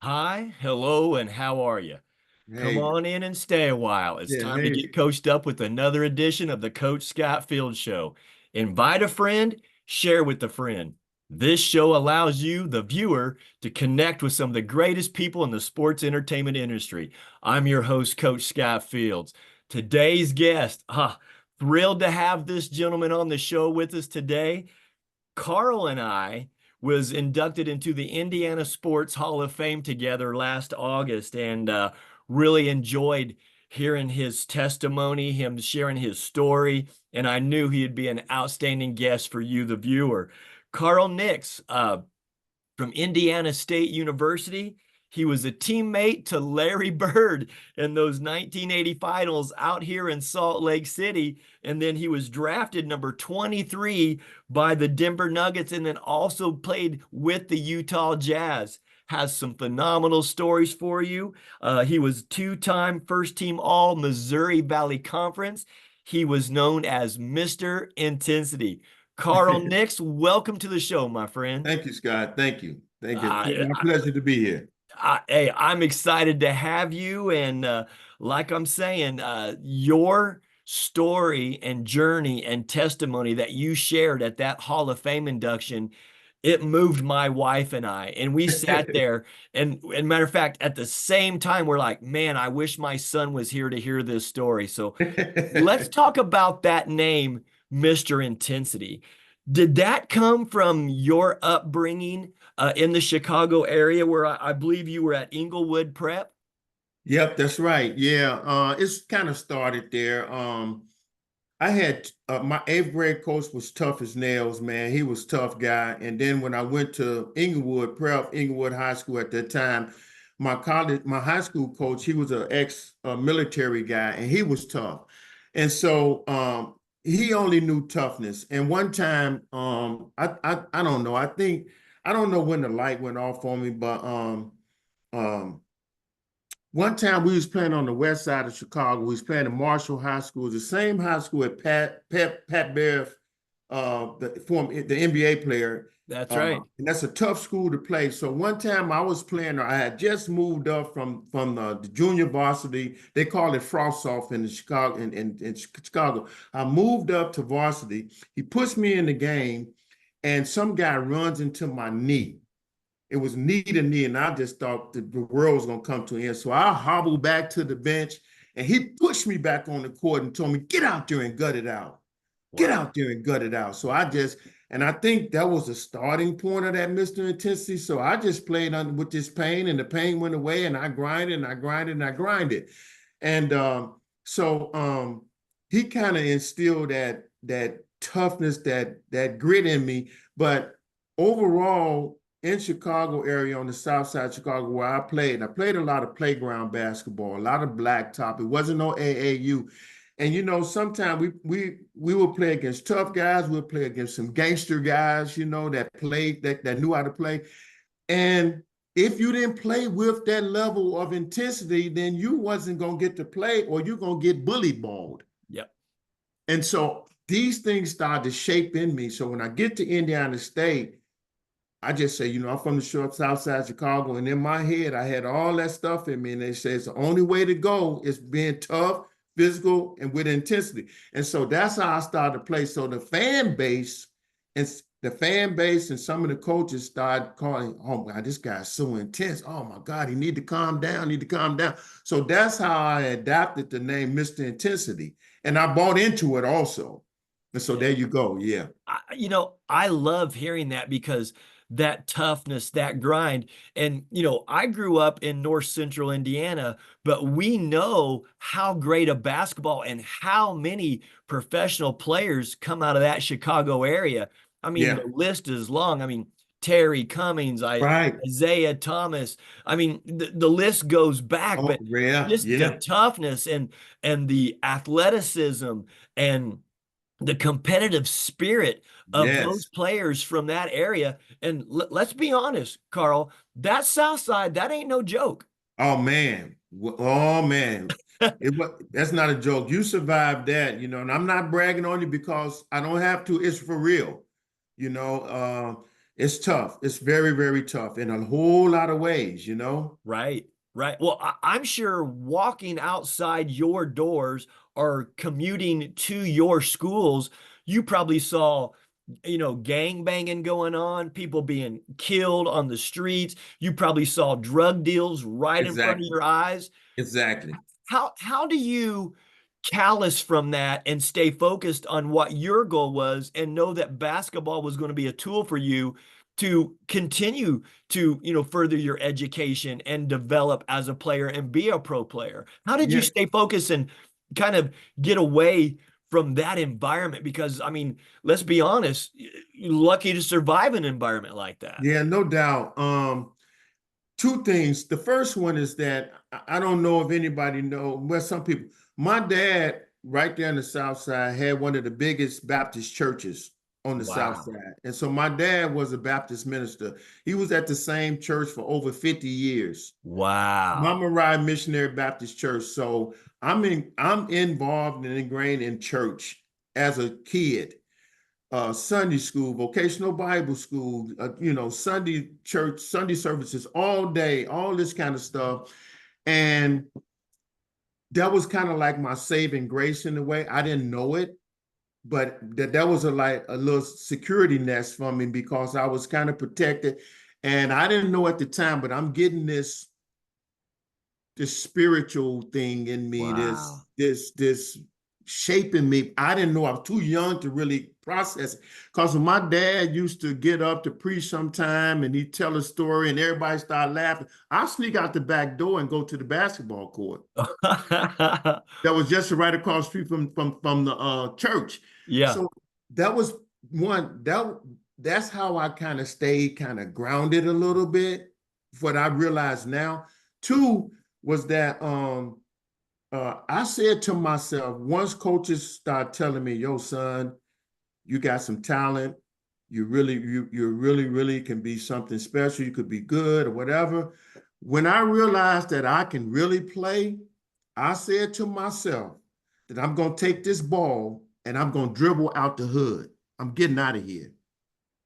Hi, hello, and how are you? Come Hey, on in and stay a while. It's yeah, time to hey, get coached up with another edition of the Coach Scott Field Show. Invite a friend, share with a friend. This show allows you, the viewer, to connect with some of the greatest people in the sports entertainment industry. I'm your host, Coach Scott Fields. Today's guest, thrilled to have this gentleman on the show with us today. Carl and I was inducted into the Indiana Sports Hall of Fame together last August and really enjoyed hearing his testimony, him sharing his story, and I knew he'd be an outstanding guest for you, the viewer. Carl Nix, from Indiana State University. He was a teammate to Larry Bird in those 1980 finals out here in Salt Lake City. And then he was drafted number 23 by the Denver Nuggets and then also played with the Utah Jazz. Has some phenomenal stories for you. He was two-time first-team All Missouri Valley Conference. He was known as Mr. Intensity. Carl Nix, welcome to the show, my friend. thank you, Scott. Thank you. Thank you. I, My pleasure to be here. hey, I'm excited to have you. And like I'm saying, your story and journey and testimony that you shared at that Hall of Fame induction, it moved my wife and I. And we sat there. And matter of fact, at the same time, we're like, man, I wish my son was here to hear this story. So let's talk about that name, Mr. Intensity. Did that come from your upbringing in the Chicago area where I believe you were at Inglewood Prep? Yep, that's right. Yeah, it's kind of started there. I had my eighth grade coach was tough as nails, man. He was a tough guy. And then when I went to Inglewood Prep, Inglewood High School at that time, my high school coach, he was an ex-military guy, and he was tough. And so he only knew toughness. And one time, I don't know. I don't know when the light went off on me, but um, one time we was playing on the west side of Chicago. We was playing at Marshall High School, the same high school at Pat Bev, the NBA player. That's right. And that's a tough school to play. So one time I was playing, I had just moved up from the junior varsity. They call it frost off in the Chicago in Chicago. I moved up to varsity. He puts me in the game, and some guy runs into my knee. It was knee to knee, and I just thought the world was going to come to an end. So I hobbled back to the bench, and he pushed me back on the court and told me, "Get out there and gut it out. Get Wow. out there and gut it out." So and I think that was the starting point of that Mr. Intensity. So I just played with this pain, and the pain went away, and I grinded and I grinded and I grinded. And he kind of instilled that toughness, that grit in me. But overall, in Chicago area on the south side of Chicago where I played a lot of playground basketball, a lot of blacktop. It wasn't no AAU. And sometimes we would play against tough guys, we'll play against some gangster guys, that played that knew how to play. And if you didn't play with that level of intensity, then you wasn't gonna get to play, or you're gonna get bullied balled. Yep. And so these things started to shape in me. So when I get to Indiana State, I just say, I'm from the short south side of Chicago, and in my head, I had all that stuff in me, and they say it's the only way to go is being tough, physical, and with intensity. And so that's how I started to play. So and the fan base and some of the coaches started calling, "Oh my God, this guy's so intense. Oh my God, he need to calm down, need to calm down." So that's how I adapted the name Mr. Intensity, and I bought into it also. And so Yeah. there you go. Yeah. I love hearing that because that toughness, that grind. And, I grew up in North Central Indiana, but we know how great a basketball and how many professional players come out of that Chicago area. I mean, Yeah. the list is long. I mean, Terry Cummings, Right. Isaiah Thomas. I mean, the list goes back, Oh, but yeah, just the yeah, toughness and the athleticism and the competitive spirit of those yes. players from that area. And let's be honest, Carl, that South Side, that ain't no joke. Oh man, oh man, that's not a joke. You survived that, and I'm not bragging on you because I don't have to. It's for real, you know. It's tough. It's very, very tough in a whole lot of ways, Right, right. Well, I'm sure walking outside your doors or commuting to your schools, you probably saw, gang banging going on, people being killed on the streets. You probably saw drug deals right in front of Exactly. your eyes. Exactly. How do you callous from that and stay focused on what your goal was and know that basketball was going to be a tool for you to continue to, further your education and develop as a player and be a pro player? How did you Yeah. stay focused and kind of get away from that environment? Because I mean, let's be honest, you're lucky to survive an environment like that. Yeah, no doubt. Two things. The first one is that I don't know if anybody know, well, some people, my dad right there on the south side had one of the biggest Baptist churches on the south Wow. side. And so my dad was a Baptist minister. He was at the same church for over 50 years. Wow. Mama Rai Missionary Baptist Church. So I'm involved and ingrained in church as a kid. Sunday school, vocational Bible school, Sunday church, Sunday services all day, all this kind of stuff. And that was kind of like my saving grace in a way. I didn't know it, but that was like a little security nest for me because I was kind of protected. And I didn't know at the time, but I'm getting this spiritual thing in me, this Wow. this this shaping me. I didn't know, I was too young to really process it. Because when my dad used to get up to preach sometime and he'd tell a story and everybody started laughing, I sneak out the back door and go to the basketball court that was just right across the street from the church. Yeah. So that was one that's how I kind of stayed kind of grounded a little bit. What I realize now. Two was that I said to myself, once coaches start telling me, "Yo, son, you got some talent. You really, really can be something special. You could be good or whatever." When I realized that I can really play, I said to myself that I'm gonna take this ball and I'm gonna dribble out the hood. I'm getting out of here.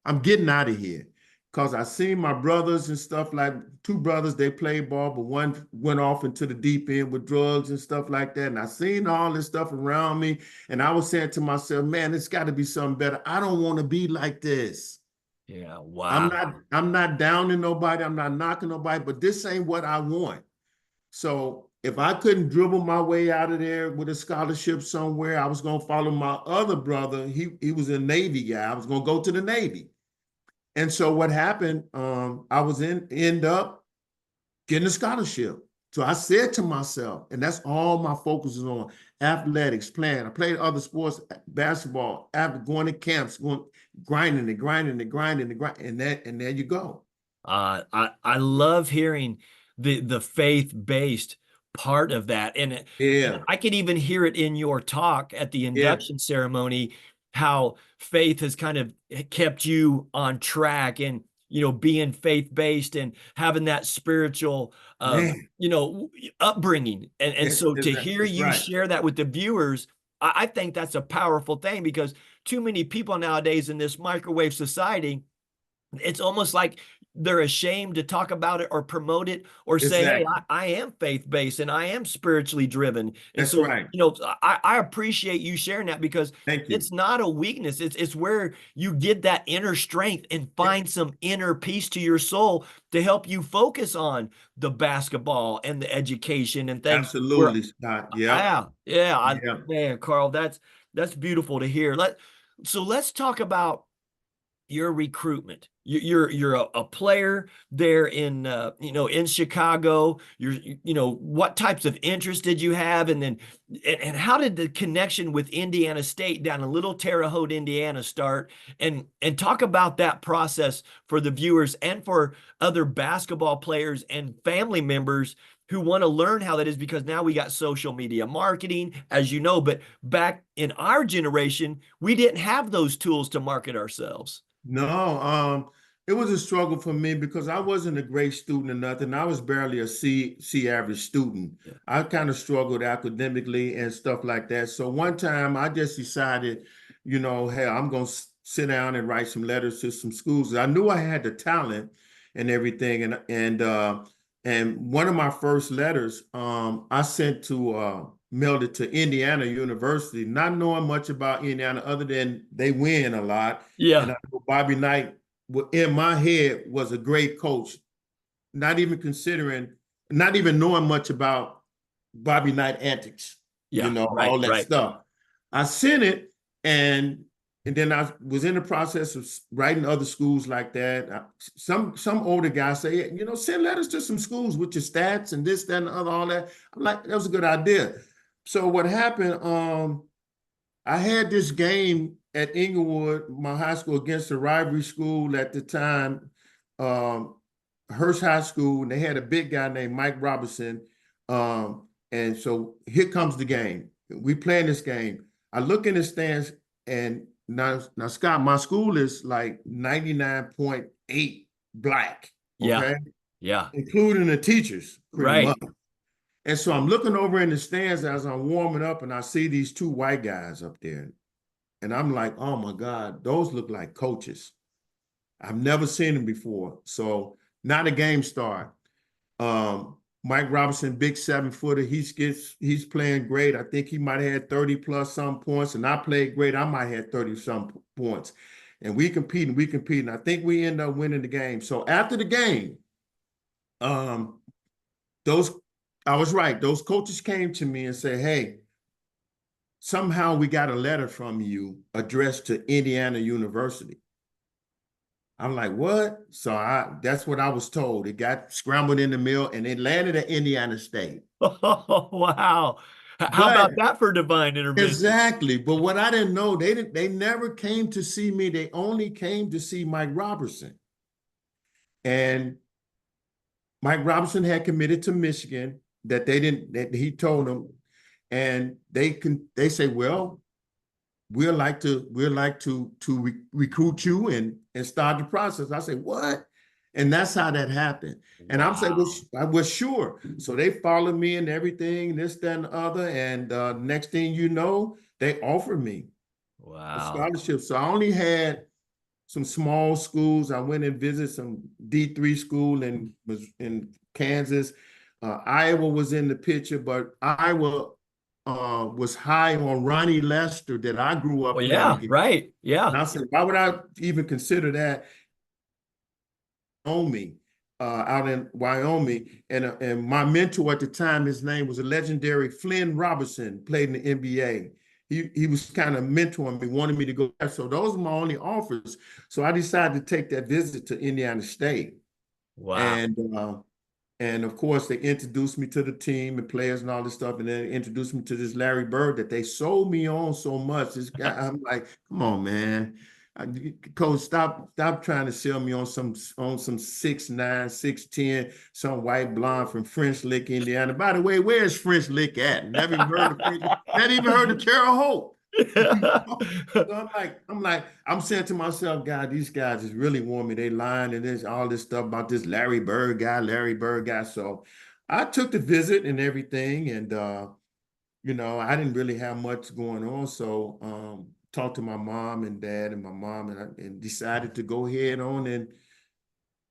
I'm getting out of here. Because I seen my brothers and stuff, like two brothers, they played ball, but one went off into the deep end with drugs and stuff like that. And I seen all this stuff around me. And I was saying to myself, man, it's got to be something better. I don't want to be like this. Yeah. I'm Wow. not, I'm not downing nobody. I'm not knocking nobody, but this ain't what I want. So if I couldn't dribble my way out of there with a scholarship somewhere, I was gonna follow my other brother. He was a Navy guy. I was gonna go to the Navy. And so what happened, I was end up getting a scholarship. So I said to myself, and that's all my focus is on, athletics, playing. I played other sports, basketball, after going to camps, going grinding and grinding and grinding and grinding, and there you go. I love hearing the faith-based part of that. And Yeah, I could even hear it in your talk at the yeah, induction ceremony, how faith has kind of kept you on track and, being faith-based and having that spiritual, man. upbringing. And so to hear That's you right. share that with the viewers, I think that's a powerful thing because too many people nowadays in this microwave society, it's almost like they're ashamed to talk about it or promote it or say, hey, Exactly. I am faith-based and I am spiritually driven. And That's so, right. I appreciate you sharing that because Thank you. it's not a weakness. It's where you get that inner strength and Yeah, find some inner peace to your soul to help you focus on the basketball and the education and things where, absolutely, Scott. Yep. yeah, Yeah. man, Carl, that's beautiful to hear. So let's talk about your recruitment. You're a player there in in Chicago. What types of interest did you have, and then and how did the connection with Indiana State down in Little Terre Haute, Indiana, start? And talk about that process for the viewers and for other basketball players and family members who want to learn how that is, because now we got social media marketing, as you know, but back in our generation, we didn't have those tools to market ourselves. No, it was a struggle for me because I wasn't a great student or nothing. I was barely a C average student. Yeah. I kind of struggled academically and stuff like that. So one time I just decided, hey, I'm gonna sit down and write some letters to some schools. I knew I had the talent and everything. And one of my first letters, I sent to mailed it to Indiana University, not knowing much about Indiana other than they win a lot. And Yeah. I know Bobby Knight, in my head, was a great coach, not even considering, not even knowing much about Bobby Knight antics, Yeah. all Right. that Right. stuff. I sent it, and then I was in the process of writing other schools like that. Some older guys say, send letters to some schools with your stats and this, that, and the other, all that. I'm like, that was a good idea. So what happened? I had this game at Inglewood, my high school, against a rivalry school at the time, um, Hearst High School, and they had a big guy named Mike Robinson. And so here comes the game. We playing this game. I look in the stands, and now Scott, my school is like 99.8 black, Yeah. okay, Yeah. including the teachers, pretty Right. much. And so I'm looking over in the stands as I'm warming up, and I see these two white guys up there. And I'm like, oh my God, those look like coaches. I've never seen them before. So now the game start. Mike Robinson, big 7-footer, he's playing great. I think he might have had 30 plus some points, and I played great. I might have 30 some points. And we competing. I think we end up winning the game. So after the game, those I was right. Those coaches came to me and said, hey, somehow we got a letter from you addressed to Indiana University. I'm like, what? So that's what I was told. It got scrambled in the mail and it landed at Indiana State. Oh, wow. How about But that for divine intervention? exactly. But what I didn't know, they never came to see me. They only came to see Mike Robertson. And Mike Robinson had committed to Michigan that he told them. And they say, well, we'd like to recruit you and start the process. I say, what? And that's how that happened. And I'm saying, well, Wow. I was sure. So they followed me and everything, this, that, and the other. And next thing you know, they offered me a Wow. scholarship. So I only had some small schools. I went and visited some D3 school was in Kansas. Iowa was in the picture, but Iowa was high on Ronnie Lester that I grew Well, up playing yeah, against. right. And Yeah. I said, why would I even consider that? Wyoming, out in Wyoming. And my mentor at the time, his name was a legendary Flynn Robertson, played in the NBA. He was kind of mentoring me, wanted me to go there. So those were my only offers. So I decided to take that visit to Indiana State. Wow. And of course, they introduced me to the team and players and all this stuff, and then introduced me to this Larry Bird that they sold me on so much. This guy, I'm like, come on, man, Coach, stop trying to sell me on some 6'9", 6'10", some white blonde from French Lick, Indiana. By the way, where's French Lick at? Never even heard of French. Never even heard of Terre Haute. So I'm saying to myself, God, these guys just really want me. They lying and there's all this stuff about this Larry Bird guy. So I took the visit and everything, and I didn't really have much going on. So talked to my mom and dad and my mom, and decided to go ahead on and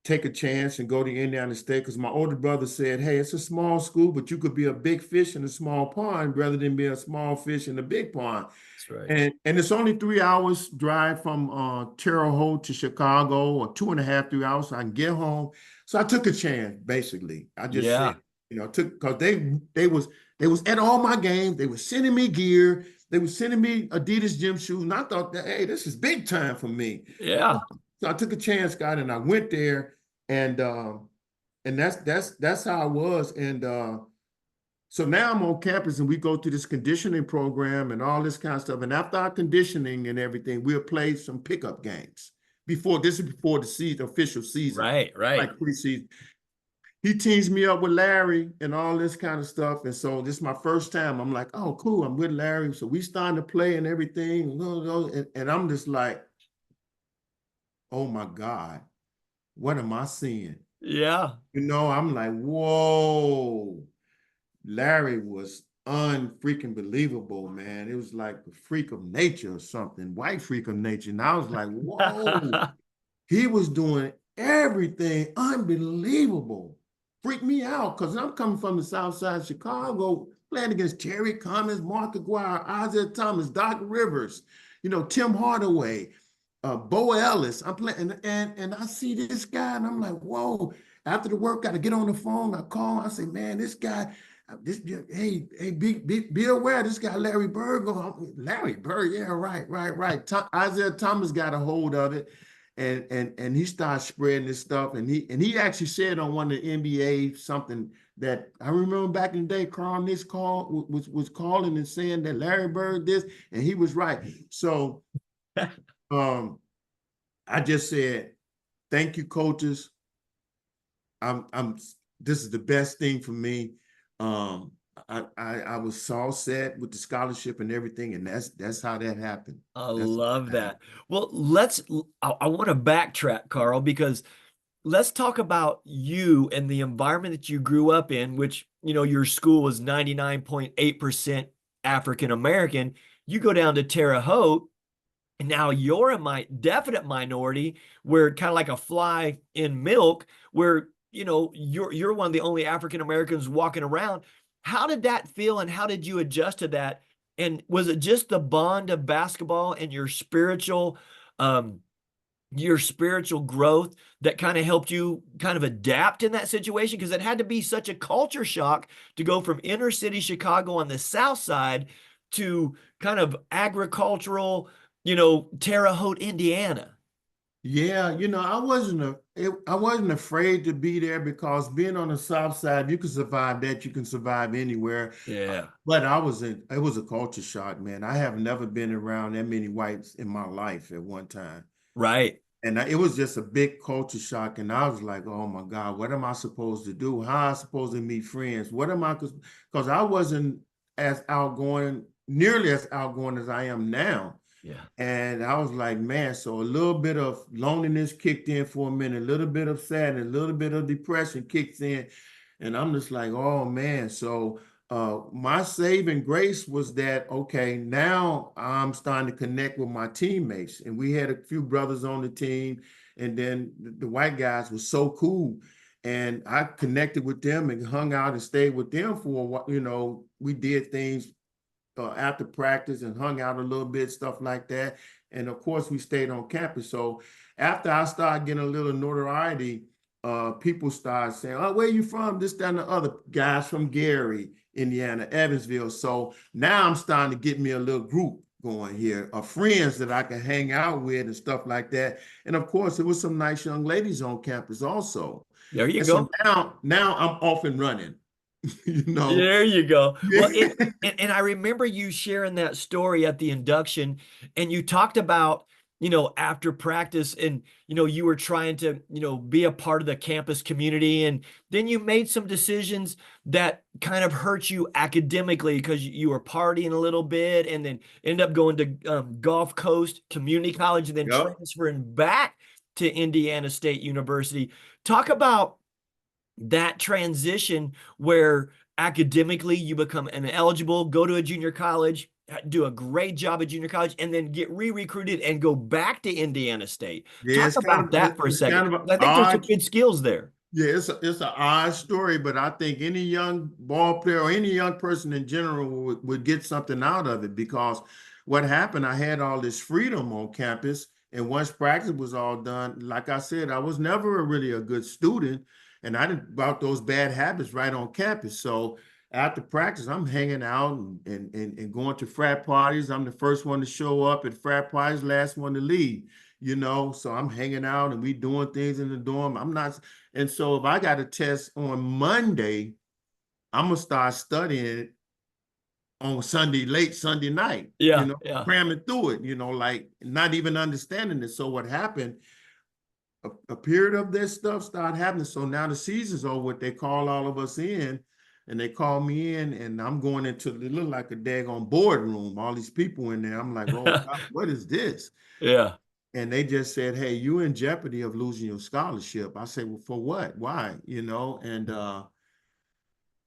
take a chance and go to Indiana State, because my older brother said, hey, it's a small school, but you could be a big fish in a small pond rather than be a small fish in a big pond. That's right. And it's only 3 hours drive from Terre Haute to Chicago, or 2.5, 3 hours, so I can get home. So I took a chance, basically. I just Yeah. said, because they was at all my games. They were sending me gear. They were sending me Adidas gym shoes. And I thought that, hey, this is big time for me. Yeah. So I took a chance, Scott, and I went there, and that's how I was. And so now I'm on campus, and we go through this conditioning program and all this kind of stuff. And after our conditioning and everything, we'll play some pickup games. This is before the season, official season, Right. Right. like preseason. He teams me up with Larry and all this kind of stuff. And so this is my first time. I'm like, oh, cool. I'm with Larry. So we starting to play and everything. And I'm just like, oh my God, what am I seeing? Yeah. I'm like, whoa. Larry was unfreaking believable, man. It was like a freak of nature or something, white freak of nature. And I was like, whoa, he was doing everything unbelievable. Freaked me out because I'm coming from the south side of Chicago, playing against Terry Cummings, Mark Aguirre, Isaiah Thomas, Doc Rivers, Tim Hardaway, Bo Ellis. I'm playing, and I see this guy, and I'm like, whoa. After the work, got to get on the phone. I call him. I say, man, this guy, hey, be aware. This guy, Larry Bird, Larry Bird, yeah, right. Isaiah Thomas got a hold of it, and he started spreading this stuff, and he actually said on one of the NBA something that I remember back in the day. Carl Nicks was calling and saying that Larry Bird this, and he was right. So, um, I just said, thank you, coaches. I'm this is the best thing for me. Um, I was all set with the scholarship and everything, and that's how that happened. I That's love how that happened. that. Well, I want to backtrack, Carl, because let's talk about you and the environment that you grew up in, which, your school was 99.8% African American. You go down to Terre Haute, and now you're a definite minority, where kind of like a fly in milk, where you're one of the only African Americans walking around. How did that feel, and how did you adjust to that? And was it just the bond of basketball and um, your spiritual growth that kind of helped you kind of adapt in that situation? Because it had to be such a culture shock to go from inner city Chicago on the south side to kind of agricultural, Terre Haute, Indiana. Yeah, I wasn't afraid to be there because being on the south side, you can survive that. You can survive anywhere. Yeah. But it was a culture shock, man. I have never been around that many whites in my life at one time. Right. And it was just a big culture shock. And I was like, oh my God, what am I supposed to do? How am I supposed to meet friends? What am I, because I wasn't nearly as outgoing as I am now. Yeah. And I was like, man, so a little bit of loneliness kicked in for a minute, a little bit of sadness, a little bit of depression kicks in. And I'm just like, oh man. So my saving grace was that, okay, now I'm starting to connect with my teammates. And we had a few brothers on the team. And then the white guys were so cool. And I connected with them and hung out and stayed with them for a while. We did things after practice and hung out a little bit, stuff like that. And of course, we stayed on campus. So after I started getting a little notoriety, people started saying, "Oh, where you from?" This, that, and the other. Guys from Gary, Indiana, Evansville. So now I'm starting to get me a little group going here of friends that I can hang out with and stuff like that. And of course, there was some nice young ladies on campus also. There you And so go. now I'm off and running. you know. There you go. Well, Yeah. and I remember you sharing that story at the induction, and you talked about, after practice, and you were trying to, be a part of the campus community, and then you made some decisions that kind of hurt you academically because you were partying a little bit, and then ended up going to Gulf Coast Community College, and then Yep. transferring back to Indiana State University. Talk about that transition where academically you become ineligible, go to a junior college, do a great job at junior college, and then get re-recruited and go back to Indiana State. Yeah, Talk about that for a it's second. kind of an I think there's some odd. good skills there. Yeah, it's an odd story, but I think any young ball player or any young person in general would get something out of it because what happened, I had all this freedom on campus, and once practice was all done, like I said, I was never really a good student, and I didn't brought those bad habits right on campus. So after practice, I'm hanging out and going to frat parties. I'm the first one to show up at frat parties, last one to leave. So I'm hanging out and we doing things in the dorm. I'm not, and so if I got a test on Monday, I'm gonna start studying it on Sunday, late Sunday night, Yeah, yeah, cramming through it, like not even understanding it. So what happened, a period of this stuff started happening. So now the season's over, what they call all of us in, and they call me in, and I'm going into it look like a daggone boardroom, all these people in there. I'm like, oh God, what is this? yeah. And they just said, hey, you in jeopardy of losing your scholarship. I said, well, for what? Why?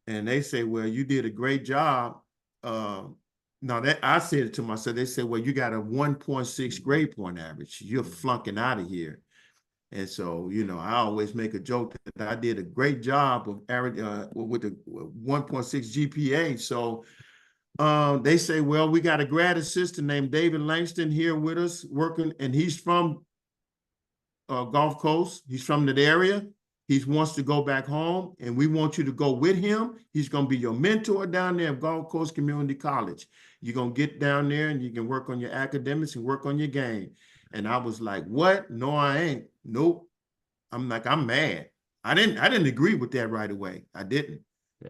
And they say, well, you did a great job no, that I said it to myself. They said, well, you got a 1.6 grade point average. You're flunking out of here. And so, I always make a joke that I did a great job of average with the 1.6 GPA. So they say, well, we got a grad assistant named David Langston here with us working, and he's from Gulf Coast. He's from that area. He wants to go back home, and we want you to go with him. He's going to be your mentor down there at Gulf Coast Community College. You're going to get down there, and you can work on your academics and work on your game. And I was like, what? No, I ain't. Nope. I'm like, I'm mad. I didn't agree with that right away. I didn't. Yeah.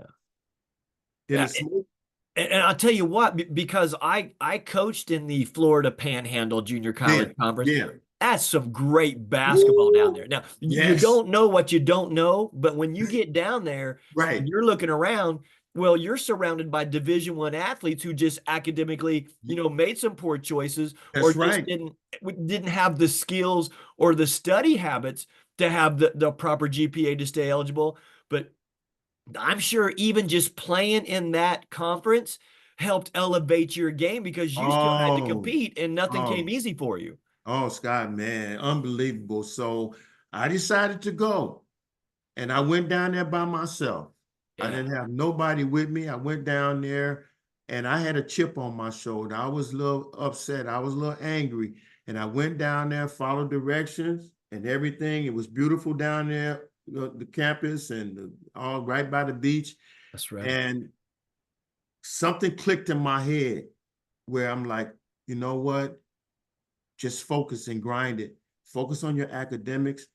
Didn't Yeah. smoke. And I'll tell you what, because I coached in the Florida Panhandle Junior Yeah, College Conference. yeah. That's some great basketball down Woo! there. Now, you Yes, don't know what you don't know, but when you get down there and right. you're looking around, well, you're surrounded by Division I athletes who just academically, made some poor choices or That's just right. didn't have the skills or the study habits to have the proper GPA to stay eligible. But I'm sure even just playing in that conference helped elevate your game because you still had to Oh, compete and nothing came oh, easy for you. oh, Scott, man, unbelievable. So I decided to go, and I went down there by myself. I Yeah, didn't have nobody with me. I went down there, and I had a chip on my shoulder. I was a little upset. I was a little angry, and I went down there, followed directions and everything. It was beautiful down there, the campus, and all right by the beach. that's right. And something clicked in my head where I'm like, you know what? Just focus and grind it. Focus on your academics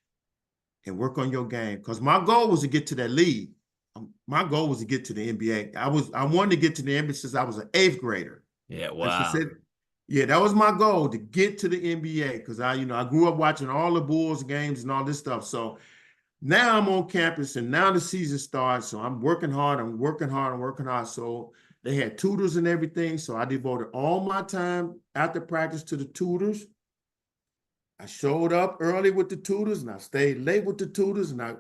and work on your game. Because my goal was to get to that league. My goal was to get to the NBA. I wanted to get to the NBA since I was an eighth grader. Yeah, I just wow. said, yeah, that was my goal to get to the NBA because I grew up watching all the Bulls games and all this stuff. So now I'm on campus and now the season starts. So I'm working hard. I'm working hard. I'm working hard. So they had tutors and everything. So I devoted all my time after practice to the tutors. I showed up early with the tutors and I stayed late with the tutors and I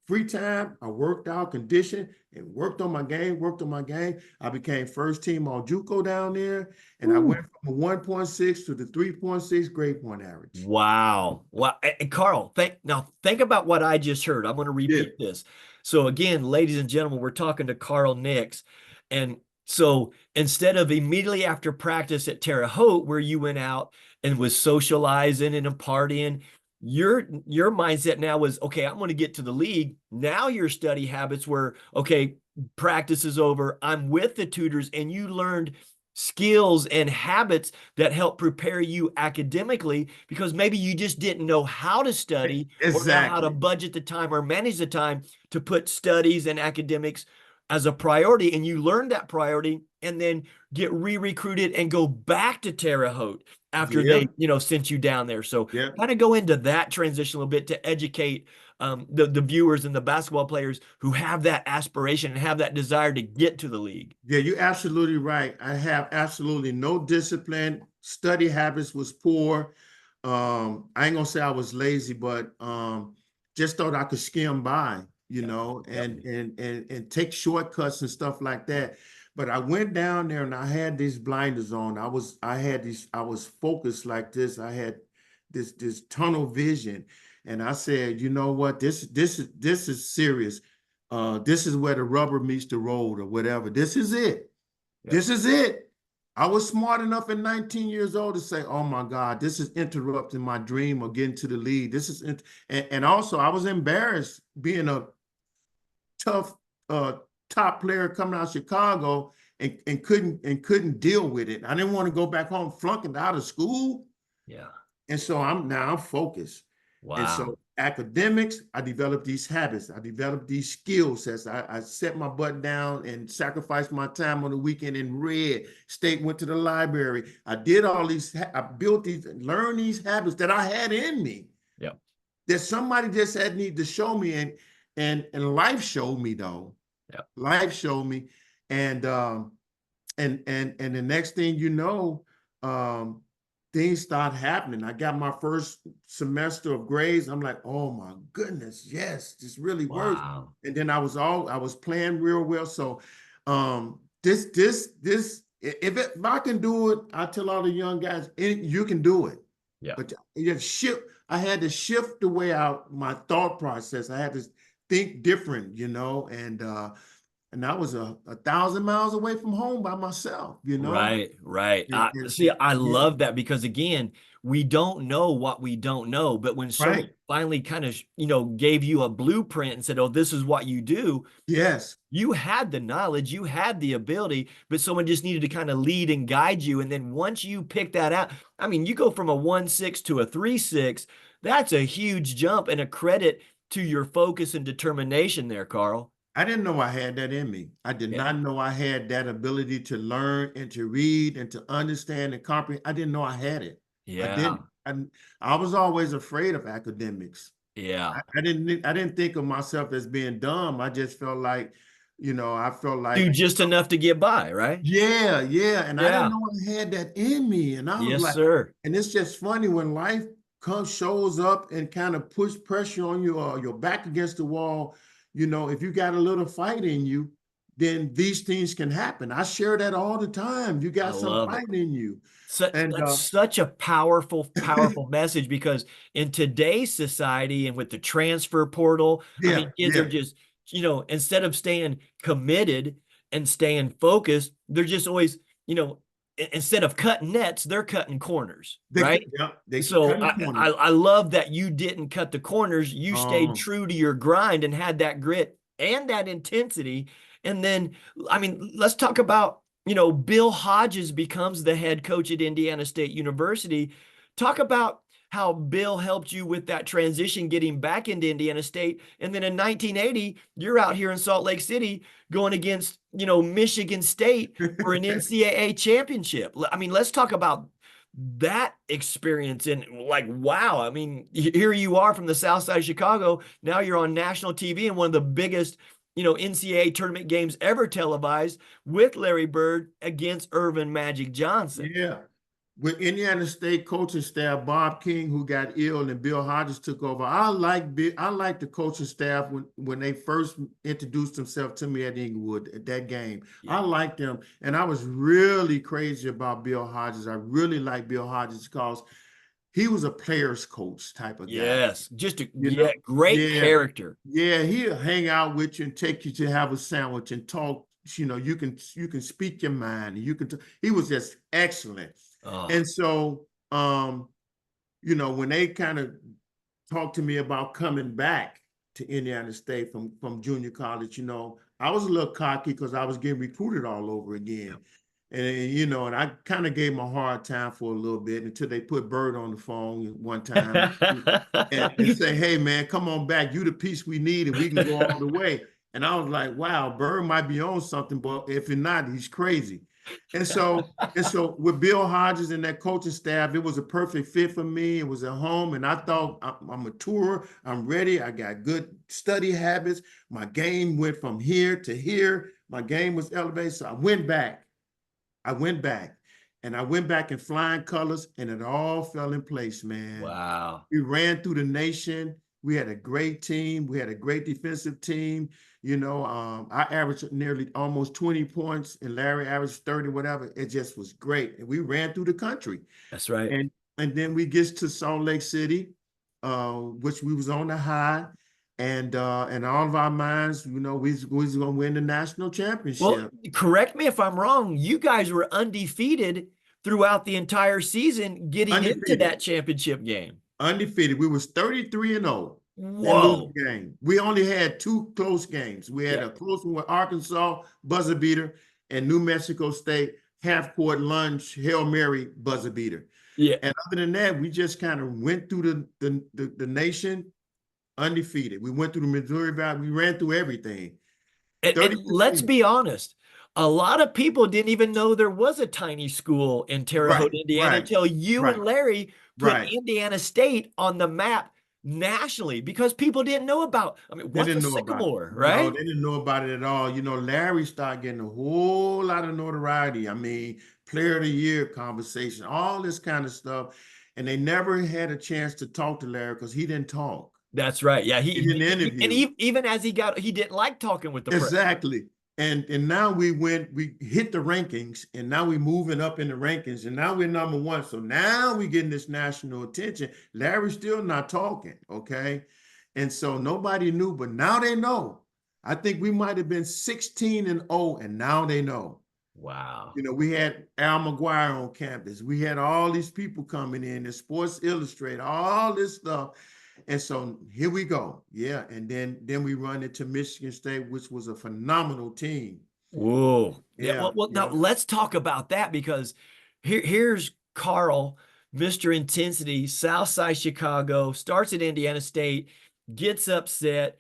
free time, I worked out, conditioned, and worked on my game, worked on my game. I became first team all JUCO down there, and I Ooh. went from a 1.6 to the 3.6 grade point average. Wow. Wow. And Carl, think about what I just heard. I'm going to Yeah. repeat this. So again, ladies and gentlemen, we're talking to Carl Nix. And so instead of immediately after practice at Terre Haute, where you went out and was socializing and partying, your mindset now was, okay, I'm going to get to the league. Now your study habits were, okay, practice is over. I'm with the tutors, and you learned skills and habits that help prepare you academically because maybe you just didn't know how to study or know how to Exactly. budget the time or manage the time to put studies and academics as a priority, and you learn that priority and then get re-recruited and go back to Terre Haute after they Yep. sent you down there. So Yep. kind of go into that transition a little bit to educate the viewers and the basketball players who have that aspiration and have that desire to get to the league. Yeah, you're absolutely right. I have absolutely no discipline. Study habits was poor. I ain't gonna say I was lazy, but just thought I could skim by, Yep. Yep. and take shortcuts and stuff like that. But I went down there and I had these blinders on. I was focused like this. I had this tunnel vision. And I said, you know what, this is serious. This is where the rubber meets the road or whatever. This is it. Yep. This is it. I was smart enough at 19 years old to say, oh my God, this is interrupting my dream of getting to the league. And also I was embarrassed being a tough top player coming out of Chicago and couldn't deal with it. I didn't want to go back home flunking out of school. Yeah. And so I'm focused. And Wow. so academics, I developed these habits. I developed these skill sets. I set my butt down and sacrificed my time on the weekend and read, went to the library. I did all these, I built these, learned these habits that I had in me Yep. that somebody just had need to show me. And life showed me though. Yep. Life showed me. And and the next thing you know, things start happening. I got my first semester of grades. I'm like, oh my goodness, yes, this really works. Wow. And then I was playing real well. So If I can do it, I tell all the young guys, you can do it. Yeah. But you shift. I had to shift the way out my thought process. I had to think different, and I was a thousand miles away from home by myself, Right, right. And See, I yeah, love that because again, we don't know what we don't know, but when someone right. finally kind of, gave you a blueprint and said, "Oh, this is what you do," Yes, you had the knowledge, you had the ability, but someone just needed to kind of lead and guide you. And then once you pick that out, I mean, you go from a 1.6 to a 3.6. That's a huge jump and a credit to your focus and determination there, Carl. I didn't know I had that in me. I did Yeah. not know I had that ability to learn and to read and to understand and comprehend. I didn't know I had it. I Yeah. didn't. I was always afraid of academics. Yeah. I didn't think of myself as being dumb. I just felt like, I felt Do like, just enough to get by, right? yeah, yeah. And I didn't Yeah. know I had that in me. And I was Yes, like, sir. and it's just funny when life shows up and kind of push pressure on you or your back against the wall. If you got a little fight in you, then these things can happen. I share that all the time. You I got some love it. fight in you. So And that's such a powerful, powerful message because in today's society and with the transfer portal, I yeah, mean, kids are yeah. just, instead of staying committed and staying focused, they're just always, instead of cutting nets, they're cutting corners, right? They So cutting I, I corners. I love that you didn't cut the corners. You stayed Um, true to your grind and had that grit and that intensity. And then, I mean, let's talk about, Bill Hodges becomes the head coach at Indiana State University. Talk about how Bill helped you with that transition getting back into Indiana State. And then in 1980, you're out here in Salt Lake City going against, Michigan State for an NCAA championship. I mean, let's talk about that experience and like, wow. I mean, here you are from the south side of Chicago. Now you're on national TV in one of the biggest, NCAA tournament games ever televised with Larry Bird against Irvin Magic Johnson. yeah. With Indiana State coaching staff, Bob King, who got ill, and Bill Hodges took over. I like the coaching staff when they first introduced themselves to me at Inglewood at that game. I Yeah. liked them, and I was really crazy about Bill Hodges. I really like Bill Hodges because he was a player's coach type of guy. Yes. Just a You know, great yeah, character. yeah. He'll hang out with you and take you to have a sandwich and talk. You can speak your mind. And you can. He was just excellent. Oh, And so, when they kind of talked to me about coming back to Indiana State from junior college, I was a little cocky because I was getting recruited all over again. And I kind of gave him a hard time for a little bit until they put Bird on the phone one time and say, hey, man, come on back. You the piece we need, and we can go all the way. And I was like, wow, Bird might be on something, but if not, he's crazy. And so with Bill Hodges and that coaching staff, it was a perfect fit for me. It was at home, and I thought I'm mature, I'm ready, I got good study habits. My game went from here to here. My game was elevated. So I went back. And I went back in flying colors, and it all fell in place, man. wow. We ran through the nation. We had a great team. We had a great defensive team. I averaged nearly almost 20 points, and Larry averaged 30, whatever. It just was great. And we ran through the country. That's right. And then we get to Salt Lake City, which we was on the high. And all of our minds, we was gonna win the national Well, championship. correct me if I'm wrong. You guys were undefeated throughout the entire season getting into Undefeated. that championship game. Undefeated. We was 33-0. Didn't lose Whoa. a game. We only had two close games. We had Yeah. a close one with Arkansas, buzzer beater, and New Mexico State, half court lunge, Hail Mary, buzzer beater. Yeah. And other than that, we just kind of went through the nation undefeated. We went through the Missouri Valley. We ran through everything. And 36 let's games. be honest, a lot of people didn't even know there was a tiny school in Terre Right, Haute, Indiana, right, until you right, and Larry put right. Indiana State on the map nationally because people didn't know about. I mean, They what's a didn't know about it. sycamore, No, right? they didn't know about it at all. Larry started getting a whole lot of notoriety. I mean, player of the year conversation, all this kind of stuff. And they never had a chance to talk to Larry because he didn't talk. That's right. Yeah, He didn't and interview. even as he didn't like talking with the press. Exactly. And now we hit the rankings, and now we're moving up in the rankings, and now we're number one. So now we're getting this national attention. Larry's still not talking, okay? And so nobody knew, but now they know. I think we might have been 16-0, and now they know. Wow. You know, we had Al McGuire on campus. We had all these people coming in, and Sports Illustrated, all this stuff. And so here we go. Yeah. And then we run into Michigan State, which was a phenomenal team. Whoa. Yeah. Yeah. Well, now Yeah. let's talk about that, because here's Carl, Mr. Intensity, Southside Chicago, starts at Indiana State, gets upset,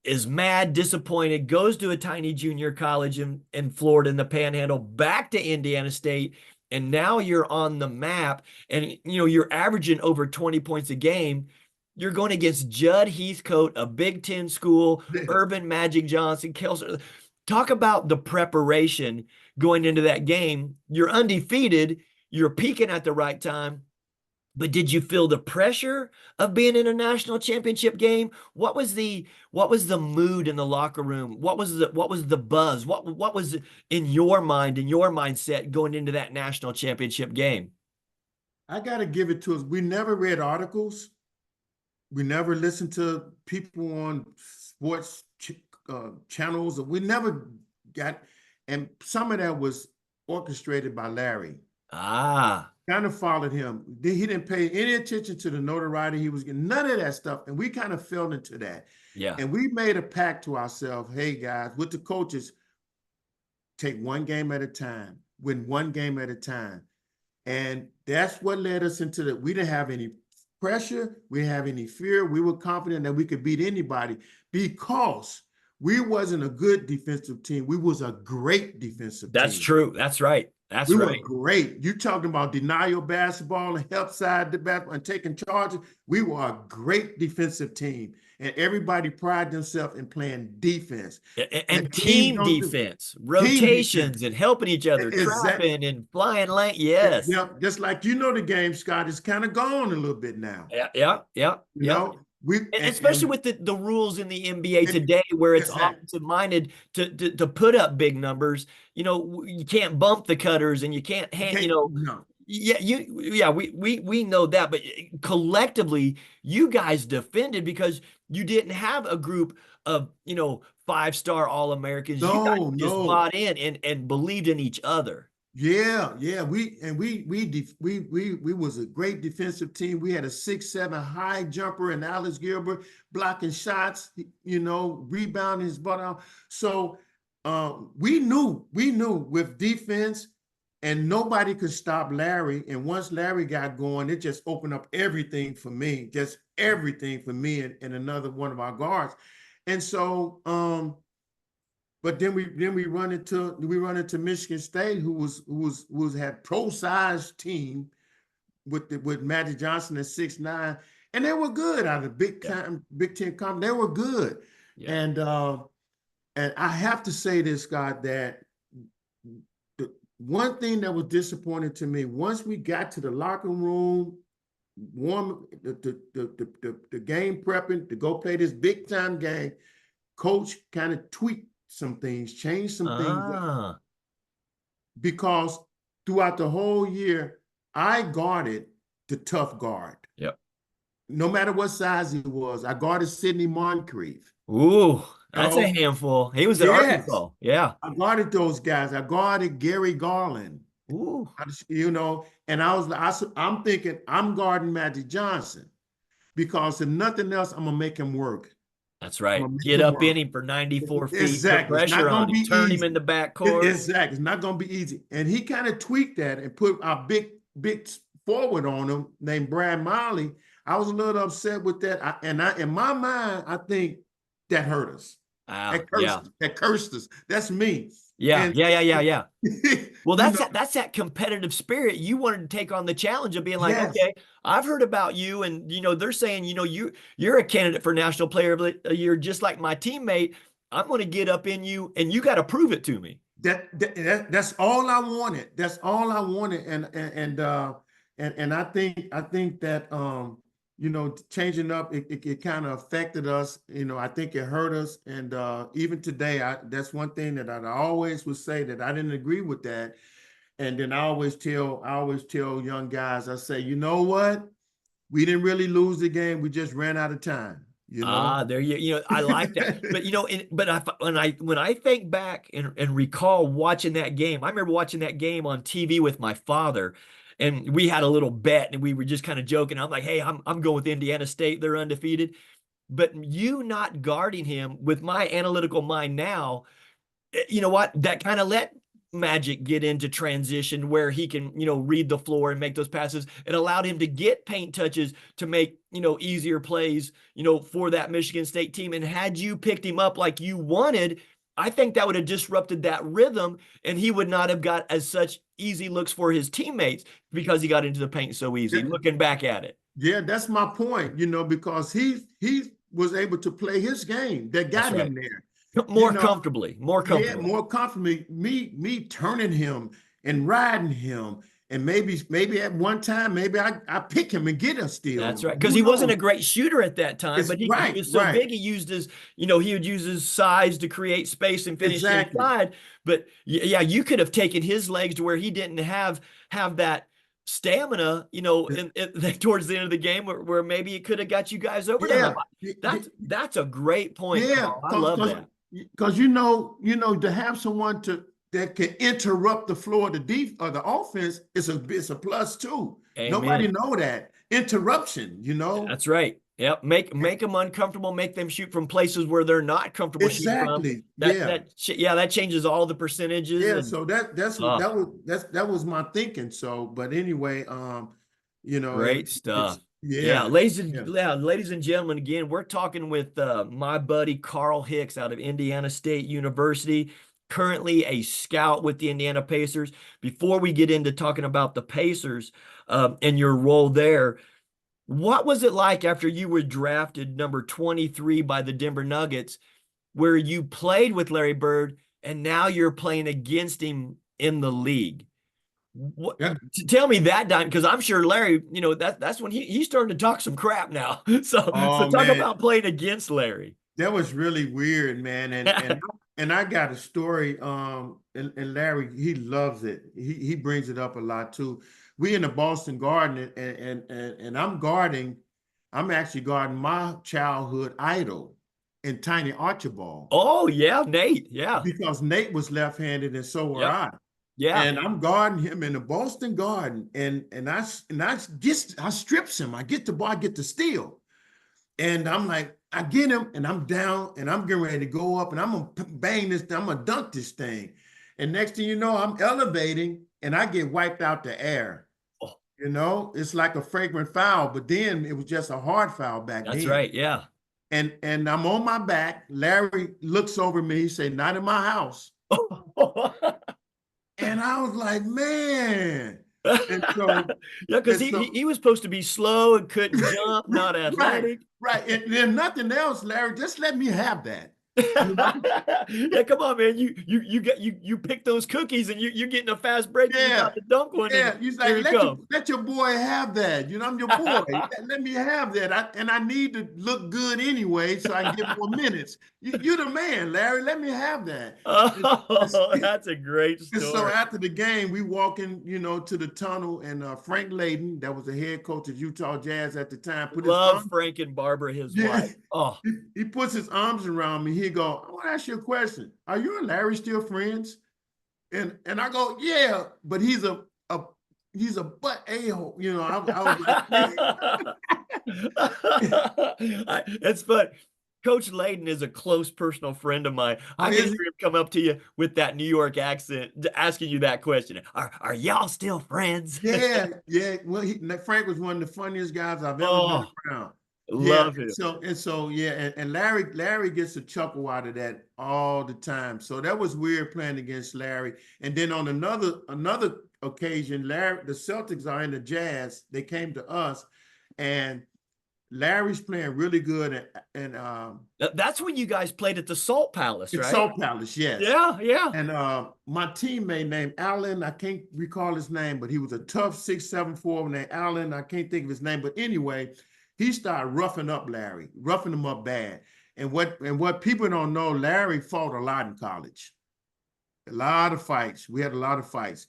is mad, disappointed, goes to a tiny junior college in Florida in the Panhandle, back to Indiana State, and now you're on the map, and you're averaging over 20 points a game. You're going against Judd Heathcote, a Big Ten school, Urban Magic Johnson, Kelsey. Talk about the preparation going into that game. You're undefeated. You're peaking at the right time. But did you feel the pressure of being in a national championship game? What was the mood in the locker room? What was the buzz? What was in your mind, in your mindset going into that national championship game? I got to give it to us. We never read articles. We never listened to people on sports channels. We never got, and some of that was orchestrated by Larry. Ah, Kind of followed him. He didn't pay any attention to the notoriety he was getting, none of that stuff. And we kind of fell into that. yeah. And we made a pact to ourselves, hey guys, with the coaches, take one game at a time, win one game at a time. And that's what led us into that. We didn't have any pressure. We didn't have any fear. We were confident that we could beat anybody because we wasn't a good defensive team. We was a great defensive team. That's true. That's right. That's we right. were great. You talking about denial basketball and help side the basketball and taking charges. We were a great defensive team. And everybody prided themselves in playing defense. And team defense, rotations, and helping each other, trapping and flying lane. Yes. Yeah, just like the game, Scott, is kind of gone a little bit now. Yeah. You know, especially with the rules in the NBA today, where it's offensive minded to put up big numbers. You can't bump the cutters, and you can't no. Yeah, we know that, but collectively, you guys defended because you didn't have a group of 5-star All-Americans. You guys just bought in and believed in each other. Yeah. We was a great defensive team. We had a 6'7" high jumper and Alex Gilbert blocking shots, rebounding his butt out. So we knew with defense, and nobody could stop Larry. And once Larry got going, it just opened up everything for me, and another one of our guards. And so, but then we run into Michigan State, who had pro-sized team with Magic Johnson at 6'9", and they were good out of Big Ten conference. They were good, and I have to say this, Scott, that one thing that was disappointing to me, once we got to the locker room, the game prepping to go play this big time game, coach kind of tweaked some things, changed some things up. Because throughout the whole year, I guarded the tough guard. Yep. No matter what size he was, I guarded Sidney Moncrief. Ooh, that's a handful. He was at Arkansas. Yeah. I guarded those guys. I guarded Gary Garland. Ooh. And I'm thinking I'm guarding Magic Johnson because if nothing else, I'm gonna make him work. That's right. Get up in him for 94 feet. Exactly. Put pressure on him. Turn him in the backcourt. Exactly. It's not gonna be easy. And he kind of tweaked that and put our big forward on him named Brad Miley. I was a little upset with that. In my mind, I think that hurt us. That cursed us. That's me. Yeah. Well, that's that competitive spirit. You wanted to take on the challenge of being like, okay, I've heard about you, and they're saying, you're a candidate for National Player of the Year, just like my teammate. I'm going to get up in you, and you got to prove it to me. That's all I wanted. That's all I wanted, and I think that changing up, it kind of affected us. I think it hurt us. And even today, that's one thing that I always would say, that I didn't agree with that. And then I always tell young guys, I say, you know what? We didn't really lose the game. We just ran out of time, There I like that. But when I think back and recall watching that game, I remember watching that game on TV with my father, and we had a little bet, and we were just kind of joking. I'm like, hey, I'm going with Indiana State. They're undefeated. But you not guarding him, with my analytical mind now, you know what? That kind of let Magic get into transition where he can, read the floor and make those passes. It allowed him to get paint touches to make, easier plays, for that Michigan State team. And had you picked him up like you wanted, I think that would have disrupted that rhythm, and he would not have got as such easy looks for his teammates because he got into the paint so easy, looking back at it. Yeah, that's my point, because he was able to play his game that That's got right. him there. More comfortably. Yeah, more comfortably. Me turning him and riding him. And maybe at one time, maybe I pick him and get a steal. That's right. Because he wasn't a great shooter at that time, but he was so big, he used his, he would use his size to create space and finish inside. But yeah, you could have taken his legs to where he didn't have that stamina, towards the end of the game, where maybe it could have got you guys over the hump. That's a great point, Carl. I love that. Because to have someone that can interrupt the floor of the offense is a plus too. Amen. Nobody know that interruption. That's right. Yep. Make them uncomfortable. Make them shoot from places where they're not comfortable shooting from. That changes all the percentages. Yeah. So that was my thinking. So, but anyway, great stuff. Ladies and gentlemen, again, we're talking with my buddy Carl Hicks out of Indiana State University, currently a scout with the Indiana Pacers. Before we get into talking about the Pacers and your role there, what was it like after you were drafted number 23 by the Denver Nuggets, where you played with Larry Bird and now you're playing against him in the league? Tell me that, Don, because I'm sure Larry, that's when he's starting to talk some crap now. So talk about playing against Larry. That was really weird, man. And I got a story. And Larry, he loves it. He brings it up a lot too. We in the Boston Garden, and I'm actually guarding my childhood idol in Tiny Archibald. Oh yeah, Nate. Yeah, because Nate was left-handed, and so were I. Yeah. And I'm guarding him in the Boston Garden, and I strips him. I get the ball, I get the steal. And I'm like, I get him, and I'm down, and I'm getting ready to go up, and I'm gonna bang this, I'm gonna dunk this thing. And next thing you know, I'm elevating, and I get wiped out the air. Oh. It's like a fragrant foul, but then it was just a hard foul back then. That's right, yeah. And I'm on my back. Larry looks over me, he said, "Not in my house." And I was like, man. And so, yeah, because he was supposed to be slow and couldn't jump, not athletic. Right. And then nothing else, Larry. Just let me have that. Yeah, come on, man. You pick those cookies and you're getting a fast break. Yeah. You got the dunk one. Yeah. He's like, let your boy have that. I'm your boy. Let me have that. And I need to look good anyway, so I can get more minutes. You're the man, Larry. Let me have that. Oh, that's a great story. So after the game, we walk in, to the tunnel, and Frank Layden, that was the head coach of Utah Jazz at the time, love Frank and Barbara, his wife. Oh, he puts his arms around me. He go, "I want to ask you a question. Are you and Larry still friends?" And I go, "Yeah, but he's a butt a-hole." I was like, it's fun. Coach Layden is a close personal friend of mine. I can hear him come up to you with that New York accent, asking you that question. Are y'all still friends? Yeah. Well, Frank was one of the funniest guys I've ever been around. Love him. And Larry gets a chuckle out of that all the time. So that was weird playing against Larry. And then on another occasion, the Celtics are in the Jazz. They came to us, and Larry's playing really good, and that's when you guys played at the Salt Palace, right? Salt Palace, yes. Yeah. And my teammate named Allen, I can't recall his name, but he was a tough 6'7" forward named Allen. I can't think of his name, but anyway, he started roughing up Larry, roughing him up bad. And what people don't know, Larry fought a lot in college. A lot of fights. We had a lot of fights.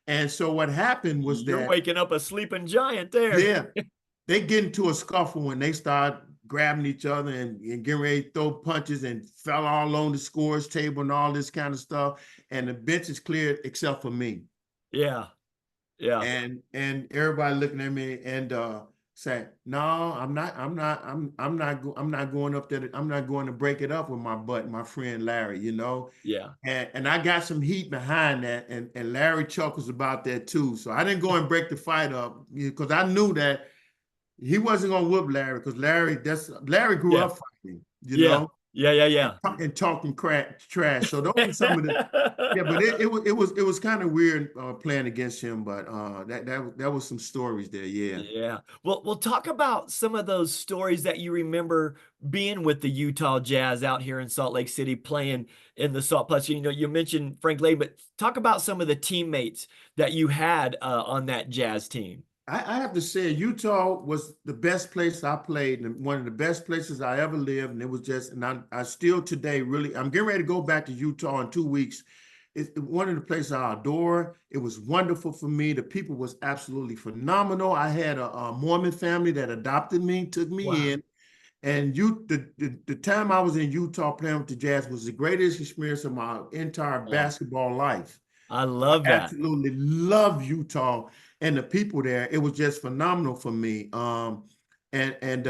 And so what happened was You're that, waking up a sleeping giant there. yeah, they get into a scuffle when they start grabbing each other and getting ready to throw punches and fell all on the scores table and all this kind of stuff. And the bench is cleared except for me. Yeah. Yeah. And everybody looking at me and say, no, I'm not going up there. I'm not going to break it up with my friend Larry, you know. Yeah. And I got some heat behind that, and Larry chuckles about that too. So I didn't go and break the fight up because I knew that he wasn't gonna whoop Larry because Larry grew Yeah. up fighting, you Yeah. know, Yeah. Yeah. Yeah. and talking trash. So those are some of the yeah, but it was kind of weird playing against him, but that was some stories there, yeah. Yeah. Well, we'll talk about some of those stories that you remember being with the Utah Jazz out here in Salt Lake City playing in the Salt Plus. You know, you mentioned Frank Lay, but talk about some of the teammates that you had on that Jazz team. I have to say, Utah was the best place I played and one of the best places I ever lived. And it was just, and I still today really, I'm getting ready to go back to Utah in 2 weeks. It's one of the places I adore. It was wonderful for me. The people was absolutely phenomenal. I had a Mormon family that adopted me, took me Wow. in. And the time I was in Utah playing with the Jazz was the greatest experience of my entire Oh, basketball life. I I love that. absolutely love Utah and the people there. It was just phenomenal for me. And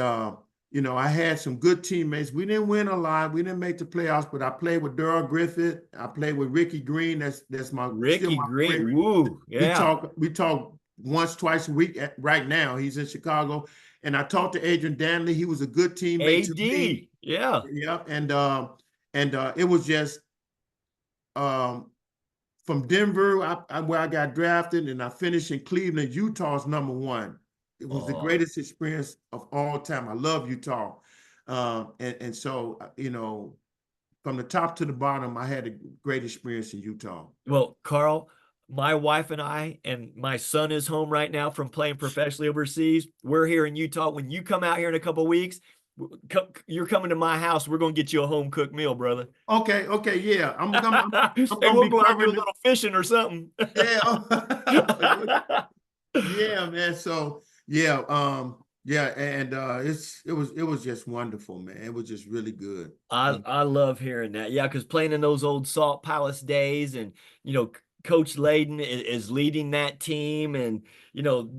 you know, I had some good teammates. We didn't win a lot. We didn't make the playoffs, but I played with Darrell Griffith. I played with Ricky Green. That's my still Ricky my Green. favorite. Woo. Yeah. We talk once, twice a week right now. He's in Chicago. And I talked to Adrian Danley. He was a good teammate to me. AD. Yeah. Yep. And it was just um from Denver, where I got drafted, and I finished in Cleveland. Utah's #1. It was the Oh. greatest experience of all time. I love Utah, and so you know, from the top to the bottom, I had a great experience in Utah. Well, Carl, my wife and I, and my son is home right now from playing professionally overseas. We're here in Utah. When you come out here in a couple of weeks, you're coming to my house. We're going to get you a home cooked meal, brother. Okay, yeah, I'm And gonna we'll be go out and do a covering it. little fishing or something. Yeah, yeah, man. So yeah, yeah, and it was just wonderful, man. It was just really good. I love hearing that. Yeah, because playing in those old Salt Palace days, and you know, Coach Layden is leading that team, and you know,